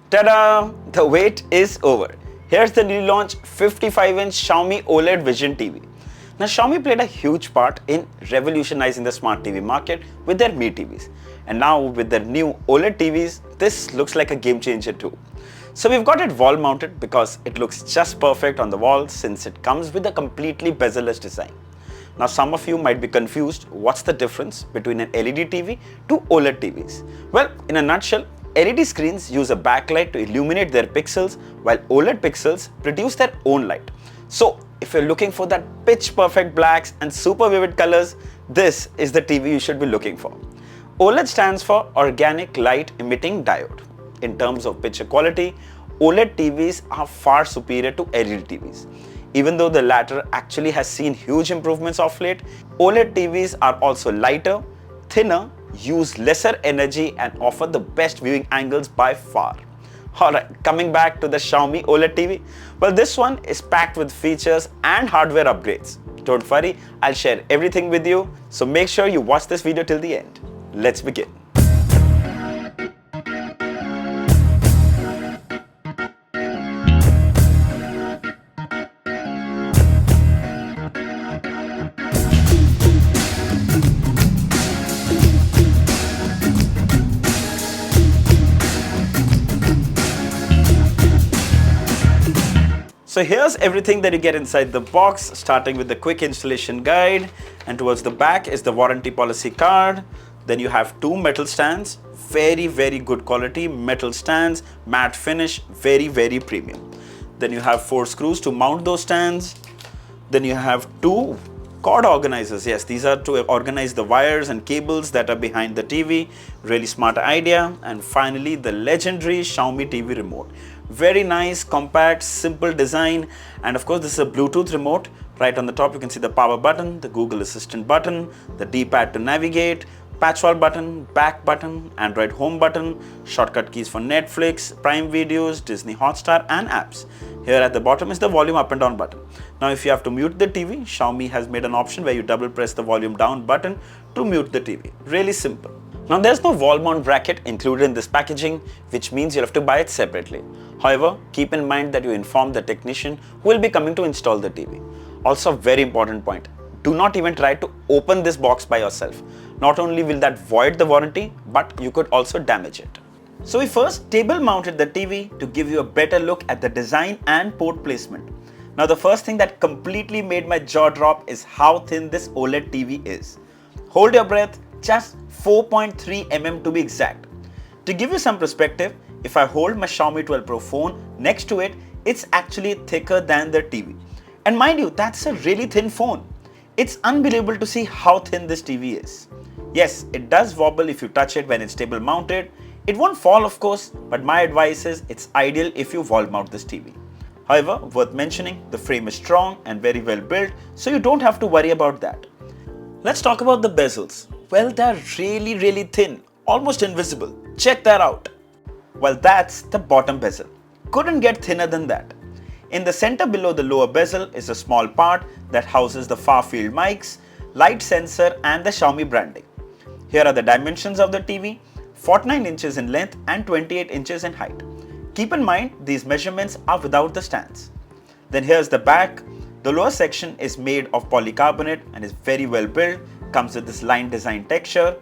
Ta-da! The wait is over. Here's the newly launched 55-inch Xiaomi OLED Vision TV. Now, Xiaomi played a huge part in revolutionizing the smart TV market with their Mi TVs. And now with their new OLED TVs, this looks like a game changer too. So we've got it wall mounted because it looks just perfect on the wall since it comes with a completely bezel-less design. Now some of you might be confused, what's the difference between an LED TV to OLED TVs? Well, in a nutshell, LED screens use a backlight to illuminate their pixels while OLED pixels produce their own light. So if you're looking for that pitch perfect blacks and super vivid colors, this is the TV you should be looking for. OLED stands for Organic Light Emitting Diode. In terms of picture quality, OLED TVs are far superior to LED TVs. Even though the latter actually has seen huge improvements of late, OLED TVs are also lighter, thinner, use lesser energy and offer the best viewing angles by far. Alright, coming back to the Xiaomi OLED TV. Well, this one is packed with features and hardware upgrades. Don't worry, I'll share everything with you, so make sure you watch this video till the end. Let's begin. So here's everything that you get inside the box, starting with the quick installation guide, and towards the back is the warranty policy card. Then you have two metal stands, very good quality metal stands, matte finish, very premium. Then you have 4 screws to mount those stands. Then you have 2 cord organizers. Yes, these are to organize the wires and cables that are behind the TV. Really smart idea. And finally, the legendary Xiaomi TV remote. Very nice, compact, simple design, and of course this is a Bluetooth remote. Right on the top you can see the power button, the Google Assistant button, the D-pad to navigate, PatchWall button, back button, Android home button, shortcut keys for Netflix, Prime Videos, Disney Hotstar and apps. Here at the bottom is the volume up and down button. Now if you have to mute the TV, Xiaomi has made an option where you double press the volume down button to mute the TV. Really simple. Now there's no wall mount bracket included in this packaging, which means you'll have to buy it separately. However, keep in mind that you inform the technician who will be coming to install the TV. Also, very important point, do not even try to open this box by yourself. Not only will that void the warranty, but you could also damage it. So we first table mounted the TV to give you a better look at the design and port placement. Now the first thing that completely made my jaw drop is how thin this OLED TV is. Hold your breath, just 4.3 mm to be exact. To give you some perspective, if I hold my Xiaomi 12 Pro phone next to it, it's actually thicker than the TV. And mind you, that's a really thin phone. It's unbelievable to see how thin this TV is. Yes, it does wobble if you touch it when it's table mounted. It won't fall of course, but my advice is it's ideal if you wall mount this TV. However, worth mentioning, the frame is strong and very well built, so you don't have to worry about that. Let's talk about the bezels. Well, they're really thin, almost invisible. Check that out. Well, that's the bottom bezel. Couldn't get thinner than that. In the center below the lower bezel is a small part that houses the far field mics, light sensor and the Xiaomi branding. Here are the dimensions of the TV, 49 inches in length and 28 inches in height. Keep in mind, these measurements are without the stands. Then here's the back. The lower section is made of polycarbonate and is very well built, comes with this line design texture.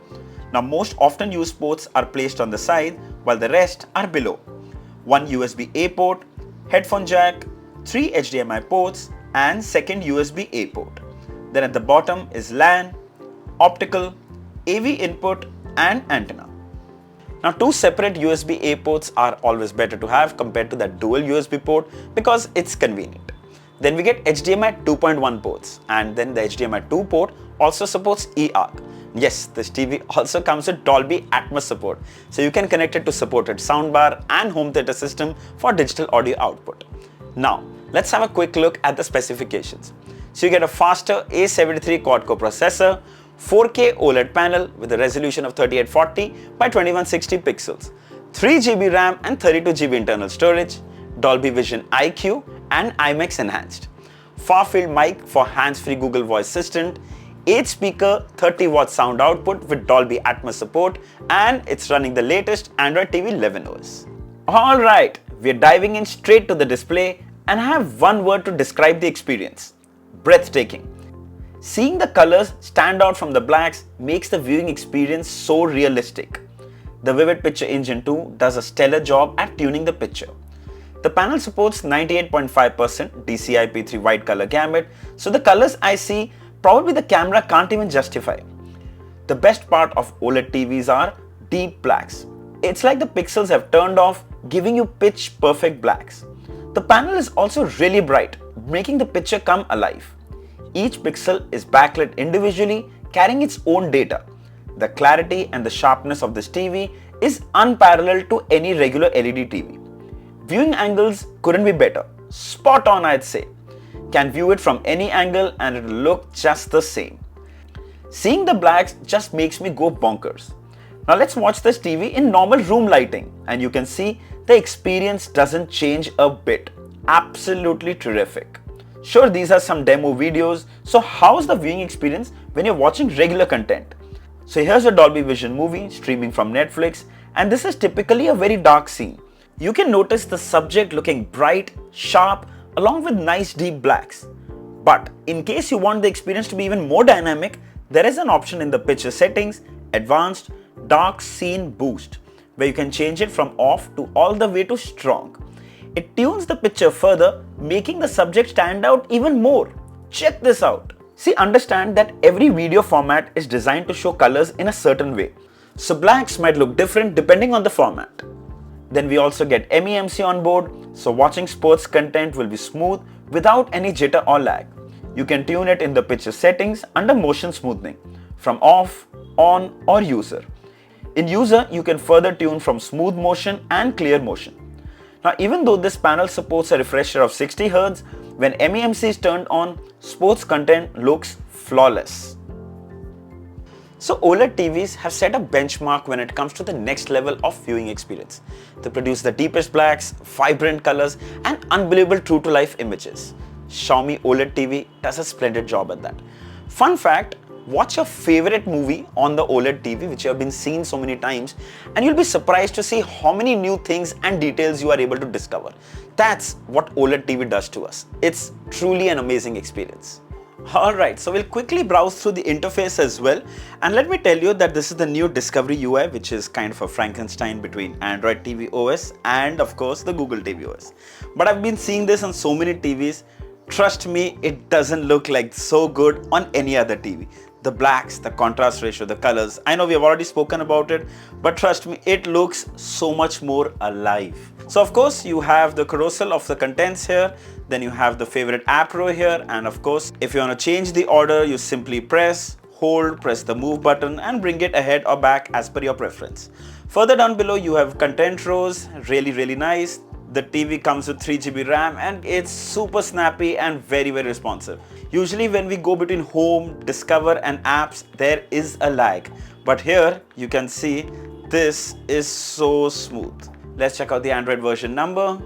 Now most often used ports are placed on the side while the rest are below. One USB-A port, headphone jack, 3 HDMI ports and second USB-A port. Then at the bottom is LAN, optical, AV input and antenna. Now 2 separate USB-A ports are always better to have compared to that dual USB port because it's convenient. Then we get HDMI 2.1 ports, and then the HDMI 2 port also supports eARC. Yes, this TV also comes with Dolby Atmos support, so you can connect it to supported soundbar and home theater system for digital audio output. Now, let's have a quick look at the specifications. So you get a faster A73 quad-core processor, 4K OLED panel with a resolution of 3840 by 2160 pixels, 3 GB RAM and 32 GB internal storage, Dolby Vision IQ and Imax enhanced, far-field mic for hands-free Google Voice Assistant, 8-speaker 30-watt sound output with Dolby Atmos support, and it's running the latest Android TV 11 OS. Alright, we're diving in straight to the display and I have one word to describe the experience. Breathtaking. Seeing the colors stand out from the blacks makes the viewing experience so realistic. The Vivid Picture Engine 2 does a stellar job at tuning the picture. The panel supports 98.5% DCI-P3 wide color gamut, so the colors I see probably the camera can't even justify. The best part of OLED TVs are deep blacks. It's like the pixels have turned off, giving you pitch perfect blacks. The panel is also really bright, making the picture come alive. Each pixel is backlit individually, carrying its own data. The clarity and the sharpness of this TV is unparalleled to any regular LED TV. Viewing angles couldn't be better. Spot on, I'd say. Can view it from any angle and it'll look just the same. Seeing the blacks just makes me go bonkers. Now let's watch this TV in normal room lighting and you can see the experience doesn't change a bit. Absolutely terrific. Sure, these are some demo videos, so how's the viewing experience when you're watching regular content? So here's a Dolby Vision movie streaming from Netflix and this is typically a very dark scene. You can notice the subject looking bright, sharp, along with nice deep blacks. But in case you want the experience to be even more dynamic, there is an option in the picture settings, Advanced Dark Scene Boost, where you can change it from off to all the way to strong. It tunes the picture further, making the subject stand out even more. Check this out. See, understand that every video format is designed to show colors in a certain way. So blacks might look different depending on the format. Then we also get MEMC on board, so watching sports content will be smooth without any jitter or lag. You can tune it in the picture settings under motion smoothing, from off, on or user. In user, you can further tune from smooth motion and clear motion. Now even though this panel supports a refresh rate of 60 Hz, when MEMC is turned on, sports content looks flawless. So OLED TVs have set a benchmark when it comes to the next level of viewing experience. They produce the deepest blacks, vibrant colors and unbelievable true-to-life images. Xiaomi OLED TV does a splendid job at that. Fun fact, watch your favorite movie on the OLED TV which you have been seen so many times and you'll be surprised to see how many new things and details you are able to discover. That's what OLED TV does to us. It's truly an amazing experience. Alright, so we'll quickly browse through the interface as well and let me tell you that this is the new Discovery UI which is kind of a Frankenstein between Android TV OS and of course the Google TV OS. But I've been seeing this on so many TVs. Trust me, it doesn't look like so good on any other TV. The blacks, the contrast ratio, the colors, I know we have already spoken about it, but trust me, it looks so much more alive. So of course you have the carousel of the contents here, then you have the favorite app row here, and of course if you want to change the order, you simply press, hold, press the move button and bring it ahead or back as per your preference. Further down below you have content rows, really nice. The TV comes with 3 GB RAM and it's super snappy and very responsive. Usually when we go between home, discover and apps, there is a lag. But here you can see this is so smooth. Let's check out the Android version number,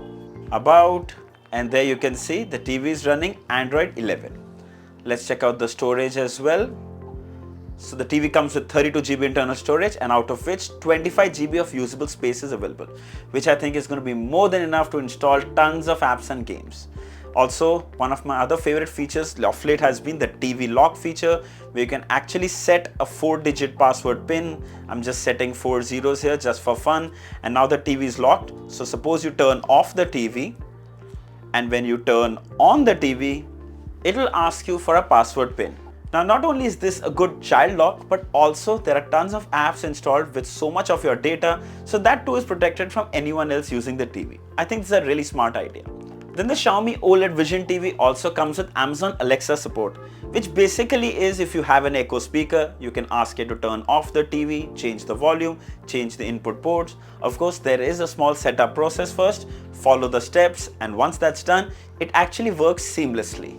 about, and there you can see the TV is running Android 11. Let's check out the storage as well. So the TV comes with 32 GB internal storage and out of which 25 GB of usable space is available, which I think is going to be more than enough to install tons of apps and games. Also, one of my other favorite features of late has been the TV lock feature, where you can actually set a 4-digit password pin. I'm just setting 4 zeros here just for fun, and now the TV is locked. So suppose you turn off the TV, and when you turn on the TV, it will ask you for a password pin. Now not only is this a good child lock, but also there are tons of apps installed with so much of your data, so that too is protected from anyone else using the TV. I think this is a really smart idea. Then the Xiaomi OLED Vision TV also comes with Amazon Alexa support, which basically is if you have an Echo speaker, you can ask it to turn off the TV, change the volume, change the input ports. Of course, there is a small setup process first, follow the steps, and once that's done, it actually works seamlessly.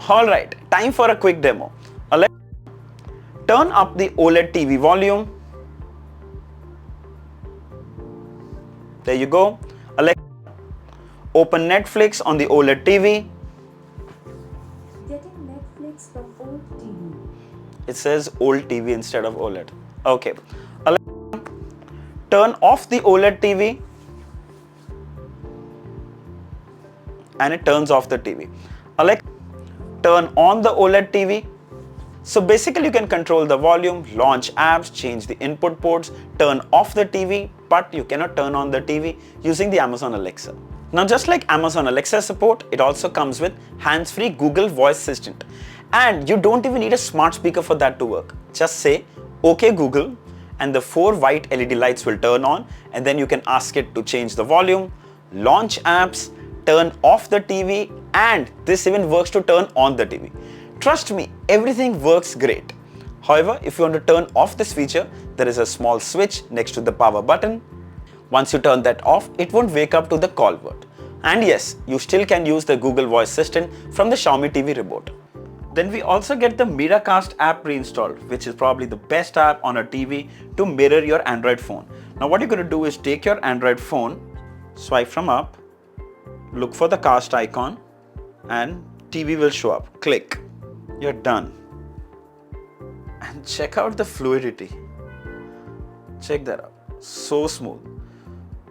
Alright, time for a quick demo. Alexa, turn up the OLED TV volume. There you go. Alexa, open Netflix on the OLED TV. Getting Netflix from old TV. It says old TV instead of OLED. Okay. Alexa, turn off the OLED TV. and it turns off the TV. Alexa, turn on the OLED TV. So basically you can control the volume, launch apps, change the input ports, turn off the TV, but you cannot turn on the TV using the Amazon Alexa. Now just like Amazon Alexa support, it also comes with hands-free Google voice assistant. And you don't even need a smart speaker for that to work. Just say, "Okay Google," and the 4 white LED lights will turn on, and then you can ask it to change the volume, launch apps, turn off the TV, and this even works to turn on the TV. Trust me, everything works great. However, if you want to turn off this feature, there is a small switch next to the power button. Once you turn that off, it won't wake up to the call word. And yes, you still can use the Google Voice Assistant from the Xiaomi TV remote. Then we also get the Miracast app pre-installed, which is probably the best app on a TV to mirror your Android phone. Now what you're going to do is take your Android phone, swipe from up, look for the cast icon, and TV will show up. Click. You're done. And check out the fluidity. Check that out. So smooth.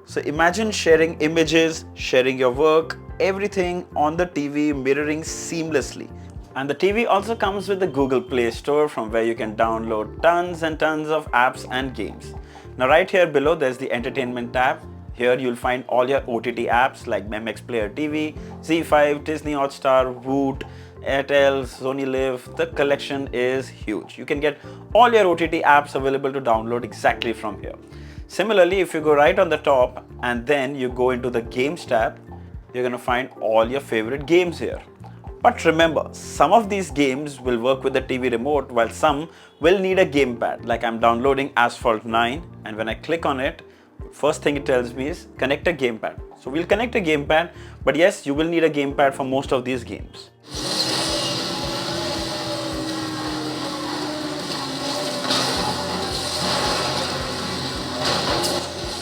So imagine sharing images, sharing your work, everything on the TV mirroring seamlessly. And the TV also comes with the Google Play Store, from where you can download tons and tons of apps and games. Now right here below there's the entertainment tab. Here you'll find all your OTT apps like MEMC Player TV, Z5, Disney Hotstar, Woot, Airtel, Sony Live. The collection is huge. You can get all your OTT apps available to download exactly from here. Similarly, if you go right on the top and then you go into the Games tab, you're going to find all your favorite games here. But remember, some of these games will work with the TV remote, while some will need a gamepad. Like I'm downloading Asphalt 9, and when I click on it, first thing it tells me is connect a gamepad. So we'll connect a gamepad, but yes, you will need a gamepad for most of these games.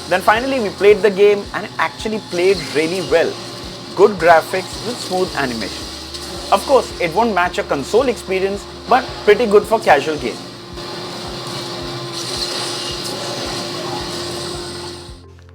Then finally we played the game, and it actually played really well. Good graphics with smooth animation. Of course, it won't match a console experience, but pretty good for casual gaming.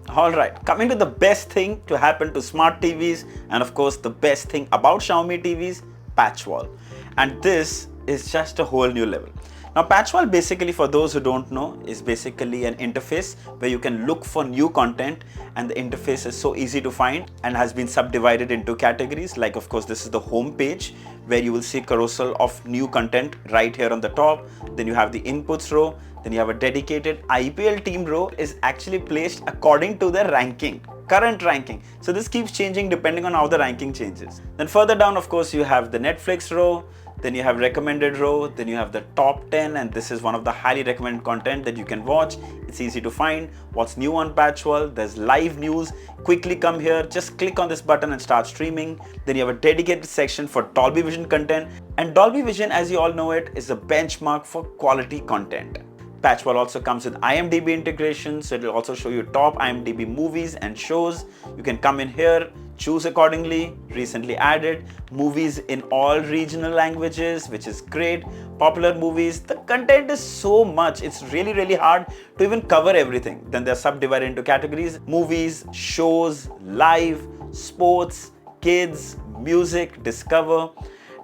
Alright, coming to the best thing to happen to smart TVs, and of course the best thing about Xiaomi TVs, PatchWall. And this is just a whole new level. Now PatchWall, basically, for those who don't know, is basically an interface where you can look for new content, and the interface is so easy to find and has been subdivided into categories. Like of course this is the home page where you will see carousel of new content right here on the top. Then you have the inputs row. Then you have a dedicated IPL team row is actually placed according to the ranking, current ranking. So this keeps changing depending on how the ranking changes. Then further down, of course, you have the Netflix row. Then you have recommended row, then you have the top 10, and this is one of the highly recommended content that you can watch. It's easy to find. What's new on PatchWall? There's live news. Quickly come here, just click on this button and start streaming. Then you have a dedicated section for Dolby Vision content. And Dolby Vision, as you all know it, is a benchmark for quality content. PatchWall also comes with IMDb integration, so it will also show you top IMDb movies and shows. You can come in here, choose accordingly. Recently added movies in all regional languages, which is great. Popular movies. The content is so much, it's really hard to even cover everything. Then they're subdivided into categories: movies, shows, live, sports, kids, music, discover.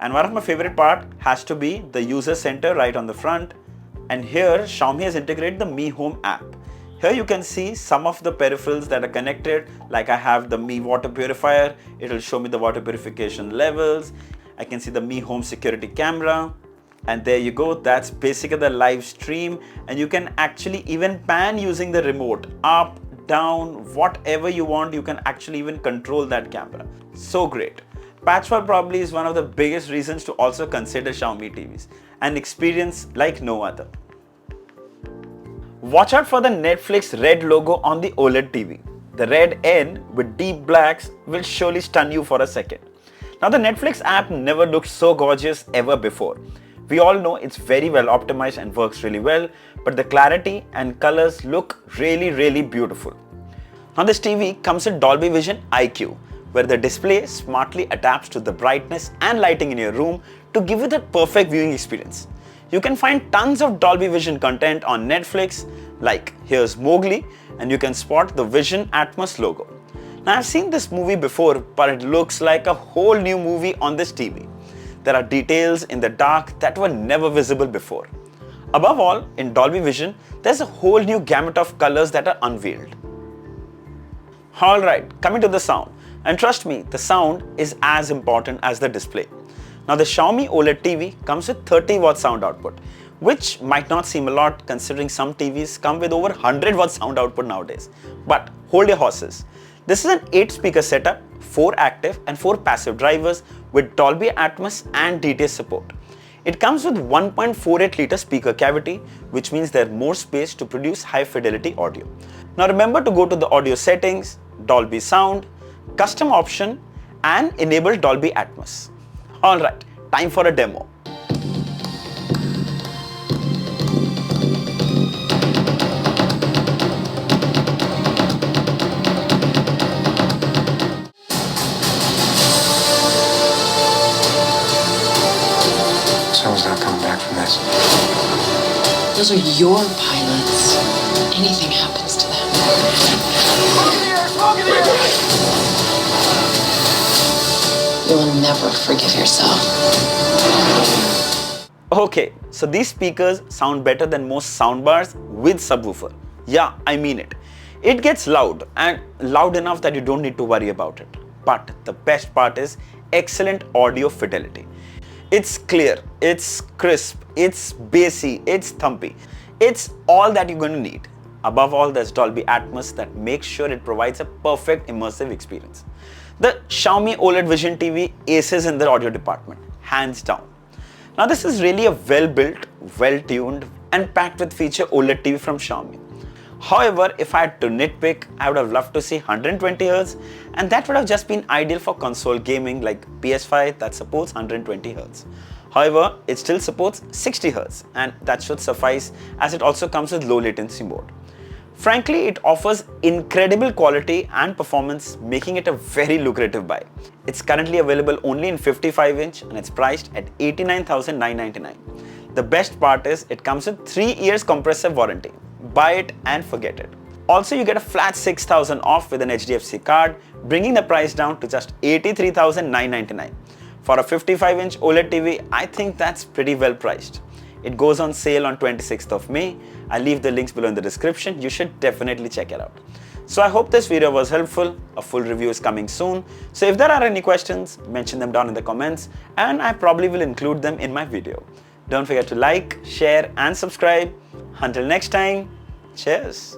And one of my favorite part has to be the user center right on the front. And here Xiaomi has integrated the Mi Home app. Here you can see some of the peripherals that are connected. Like I have the Mi water purifier. It will show me the water purification levels. I can see the Mi Home security camera. And there you go. That's basically the live stream. And you can actually even pan using the remote. Up, down, whatever you want. You can actually even control that camera. So great. PatchWall probably is one of the biggest reasons to also consider Xiaomi TVs. An experience like no other. Watch out for the Netflix red logo on the OLED TV. The red N with deep blacks will surely stun you for a second. Now the Netflix app never looked so gorgeous ever before. We all know it's very well optimized and works really well, but the clarity and colors look really beautiful. Now this TV comes with Dolby Vision IQ, where the display smartly adapts to the brightness and lighting in your room to give you that perfect viewing experience. You can find tons of Dolby Vision content on Netflix, like here's Mowgli, and you can spot the Vision Atmos logo. Now I've seen this movie before, but it looks like a whole new movie on this TV. There are details in the dark that were never visible before. Above all, in Dolby Vision, there's a whole new gamut of colors that are unveiled. Alright, coming to the sound. And trust me, the sound is as important as the display. Now the Xiaomi OLED TV comes with 30-watt sound output, which might not seem a lot considering some TVs come with over 100-watt sound output nowadays. But hold your horses. This is an 8-speaker setup, 4 active and 4 passive drivers with Dolby Atmos and DTS support. It comes with 1.48-liter speaker cavity, which means there's more space to produce high-fidelity audio. Now remember to go to the audio settings, Dolby Sound, Custom option and enable Dolby Atmos. Alright, time for a demo. Someone's not coming back from this. Those are your pilots. Anything happens to them. You will never forgive yourself. Okay, so these speakers sound better than most soundbars with subwoofer. Yeah, I mean it. It gets loud and loud enough that you don't need to worry about it. But the best part is excellent audio fidelity. It's clear, it's crisp, it's bassy, it's thumpy. It's all that you're going to need. Above all, there's Dolby Atmos that makes sure it provides a perfect immersive experience. The Xiaomi OLED Vision TV aces in the audio department, hands down. Now this is really a well-built, well-tuned and packed with feature OLED TV from Xiaomi. However, if I had to nitpick, I would have loved to see 120Hz and that would have just been ideal for console gaming like PS5 that supports 120Hz. However, it still supports 60Hz and that should suffice as it also comes with low latency mode. Frankly, it offers incredible quality and performance, making it a very lucrative buy. It's currently available only in 55-inch and it's priced at 89,999. The best part is it comes with 3 years compressive warranty. Buy it and forget it. Also, you get a flat 6,000 off with an HDFC card, bringing the price down to just 83,999. For a 55-inch OLED TV, I think that's pretty well priced. It goes on sale on 26th of May. I'll leave the links below in the description. You should definitely check it out. So I hope this video was helpful. A full review is coming soon. So if there are any questions, mention them down in the comments and I probably will include them in my video. Don't forget to like, share and subscribe. Until next time, cheers.